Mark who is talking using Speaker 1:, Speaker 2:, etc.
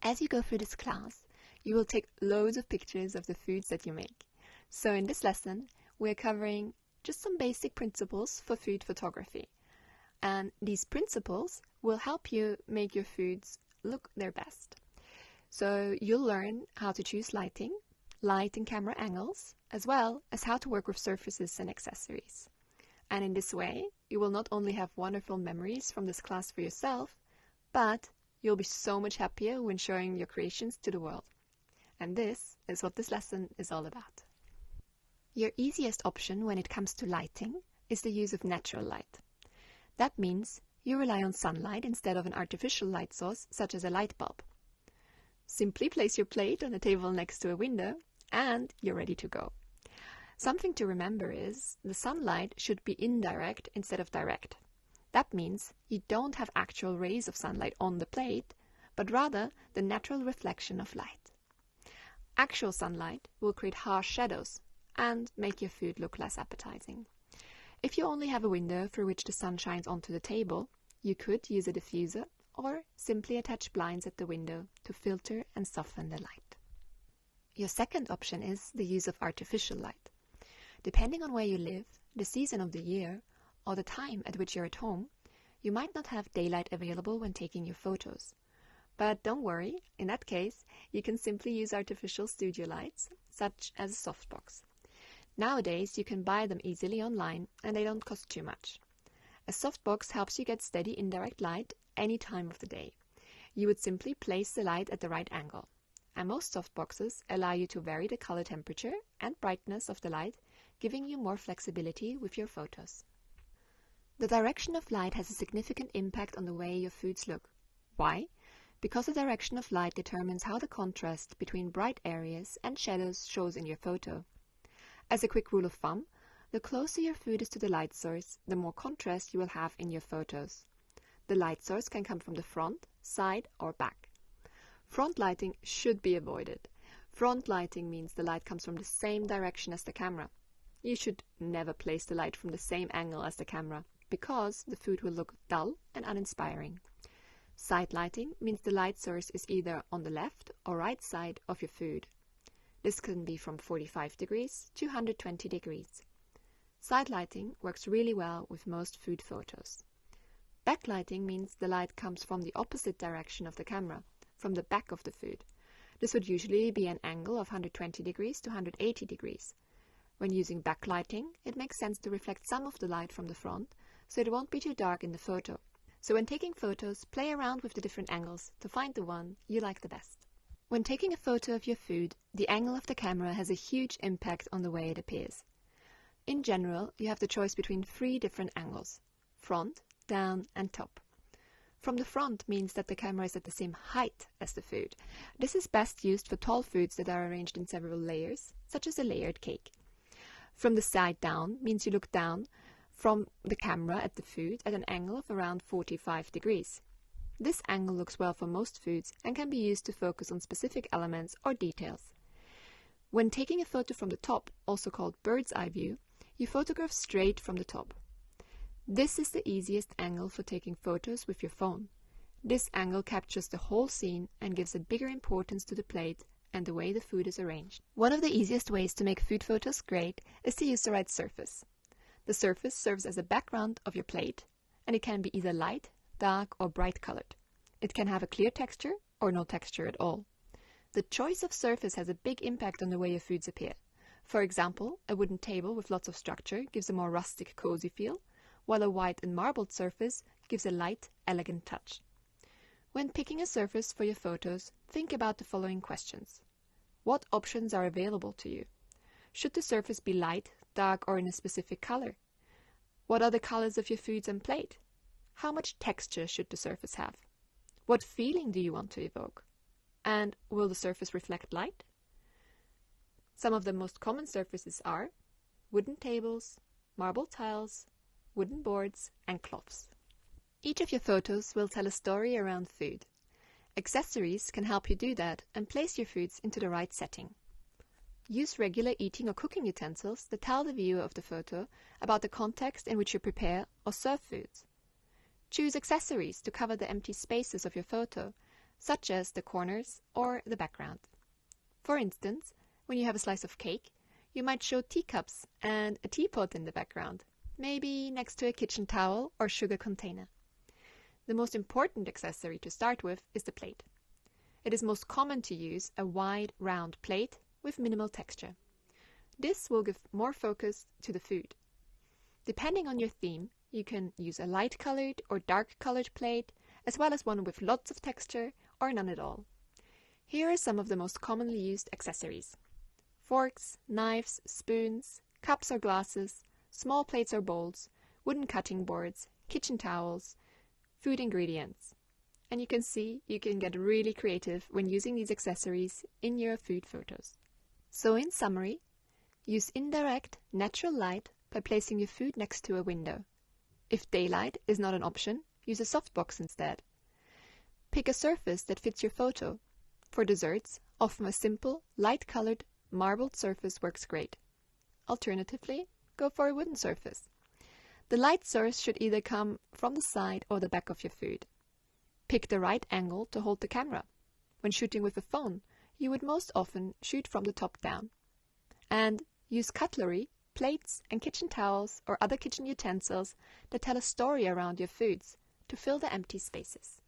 Speaker 1: As you go through this class, you will take loads of pictures of the foods that you make. So in this lesson, we're covering just some basic principles for food photography. And these principles will help you make your foods look their best. So you'll learn how to choose lighting, light and camera angles, as well as how to work with surfaces and accessories. And in this way, you will not only have wonderful memories from this class for yourself, but you'll be so much happier when showing your creations to the world. And this is what this lesson is all about. Your easiest option when it comes to lighting is the use of natural light. That means you rely on sunlight instead of an artificial light source such as a light bulb. Simply place your plate on a table next to a window and you're ready to go. Something to remember is the sunlight should be indirect instead of direct. That means you don't have actual rays of sunlight on the plate, but rather the natural reflection of light. Actual sunlight will create harsh shadows and make your food look less appetizing. If you only have a window through which the sun shines onto the table, you could use a diffuser or simply attach blinds at the window to filter and soften the light. Your second option is the use of artificial light. Depending on where you live, the season of the year, or the time at which you're at home, you might not have daylight available when taking your photos. But don't worry, in that case, you can simply use artificial studio lights, such as a softbox. Nowadays, you can buy them easily online and they don't cost too much. A softbox helps you get steady indirect light any time of the day. You would simply place the light at the right angle. And most softboxes allow you to vary the color temperature and brightness of the light, giving you more flexibility with your photos. The direction of light has a significant impact on the way your foods look. Why? Because the direction of light determines how the contrast between bright areas and shadows shows in your photo. As a quick rule of thumb, the closer your food is to the light source, the more contrast you will have in your photos. The light source can come from the front, side, or back. Front lighting should be avoided. Front lighting means the light comes from the same direction as the camera. You should never place the light from the same angle as the camera, because the food will look dull and uninspiring. Side lighting means the light source is either on the left or right side of your food. This can be from 45 degrees to 120 degrees. Side lighting works really well with most food photos. Backlighting means the light comes from the opposite direction of the camera, from the back of the food. This would usually be an angle of 120 degrees to 180 degrees. When using backlighting, it makes sense to reflect some of the light from the front, so it won't be too dark in the photo. So when taking photos, play around with the different angles to find the one you like the best. When taking a photo of your food, the angle of the camera has a huge impact on the way it appears. In general, you have the choice between 3 different angles: front, down, and top. From the front means that the camera is at the same height as the food. This is best used for tall foods that are arranged in several layers, such as a layered cake. From the side down means you look down from the camera at the food at an angle of around 45 degrees. This angle looks well for most foods and can be used to focus on specific elements or details. When taking a photo from the top, also called bird's eye view, you photograph straight from the top. This is the easiest angle for taking photos with your phone. This angle captures the whole scene and gives a bigger importance to the plate and the way the food is arranged. One of the easiest ways to make food photos great is to use the right surface. The surface serves as a background of your plate, and it can be either light, dark, or bright colored. It can have a clear texture or no texture at all. The choice of surface has a big impact on the way your foods appear. For example, a wooden table with lots of structure gives a more rustic, cozy feel, while a white and marbled surface gives a light, elegant touch. When picking a surface for your photos, think about the following questions. What options are available to you? Should the surface be light, dark, or in a specific color? What are the colors of your foods and plate? How much texture should the surface have? What feeling do you want to evoke? And will the surface reflect light? Some of the most common surfaces are wooden tables, marble tiles, wooden boards, and cloths. Each of your photos will tell a story around food. Accessories can help you do that and place your foods into the right setting. Use regular eating or cooking utensils that tell the viewer of the photo about the context in which you prepare or serve foods. Choose accessories to cover the empty spaces of your photo, such as the corners or the background. For instance, when you have a slice of cake, you might show teacups and a teapot in the background, maybe next to a kitchen towel or sugar container. The most important accessory to start with is the plate. It is most common to use a wide, round plate with minimal texture. This will give more focus to the food. Depending on your theme, you can use a light-colored or dark-colored plate, as well as one with lots of texture or none at all. Here are some of the most commonly used accessories: forks, knives, spoons, cups or glasses, small plates or bowls, wooden cutting boards, kitchen towels, food ingredients. And you can see you can get really creative when using these accessories in your food photos. So in summary, use indirect, natural light by placing your food next to a window. If daylight is not an option, use a softbox instead. Pick a surface that fits your photo. For desserts, often a simple, light-colored, marbled surface works great. Alternatively, go for a wooden surface. The light source should either come from the side or the back of your food. Pick the right angle to hold the camera. When shooting with a phone, you would most often shoot from the top down. And use cutlery, plates, and kitchen towels or other kitchen utensils that tell a story around your foods to fill the empty spaces.